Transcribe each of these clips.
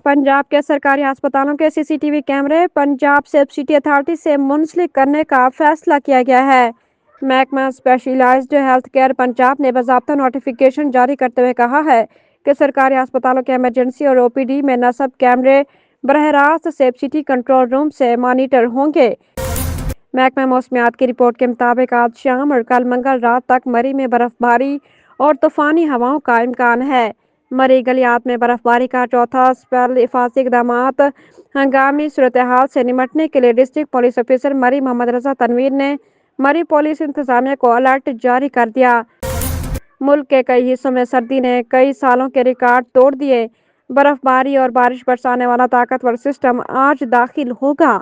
पंजाब के सरकारी अस्पतालों के सीसीटीवी कैमरे पंजाब सेफ सिटी अथॉरिटी से मुंसलिक करने का फैसला किया गया है। महकमा स्पेशलाइज्ड हेल्थ केयर पंजाब ने बाज़ाब्ता नोटिफिकेशन जारी करते हुए कहा है कि सरकारी अस्पतालों के इमरजेंसी और ओपीडी में नस्ब कैमरे बरह रास्त सेफ सिटी कंट्रोल रूम से मॉनिटर होंगे। महकमा मौसमियात की रिपोर्ट के मुताबिक आज शाम और कल मंगल रात तक मरी में बर्फबारी और तूफानी हवाओं का इम्कान है। मरी गलियात में बर्फबारी का चौथा स्पेल हिफाजती इक़दाम हंगामी सूरत हाल से निमटने के लिए डिस्ट्रिक्ट पुलिस ऑफिसर मरी मोहम्मद रजा तनवीर ने मरी पुलिस इंतजामिया को अलर्ट जारी कर दिया। मुल्क के कई हिस्सों में सर्दी ने कई सालों के रिकॉर्ड तोड़ दिए। बर्फबारी और बारिश बरसाने वाला ताकतवर सिस्टम आज दाखिल होगा।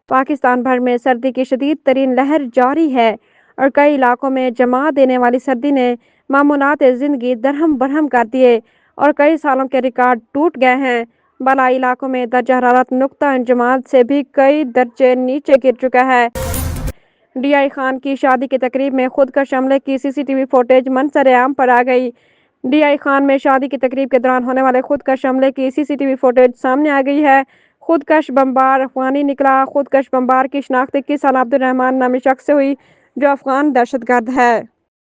पाकिस्तान भर में सर्दी की शदीद तरीन लहर जारी है और कई इलाकों में जमा देने वाली सर्दी ने मामूलात ज़िंदगी दरहम बरहम कर दिए और कई सालों के रिकॉर्ड टूट गए हैं। बलाई इलाकों में दर्जा हरारत नुक्ता इंजमाद से भी कई दर्जे नीचे गिर चुका है। डीआई खान की शादी की तकरीब में खुदकश हमले की सीसीटीवी फुटेज मंजर आम पर आ गई। डीआई खान में शादी की तकरीब के दौरान होने वाले खुदकश हमले की सीसीटीवी फुटेज सामने आ गई है। खुदकश बमबार अफगानी निकला। खुदकश बमबार की शनाख्त 21 साल अब्दुल रहमान नामी शख्स से हुई जो अफगान दहशतगर्द है।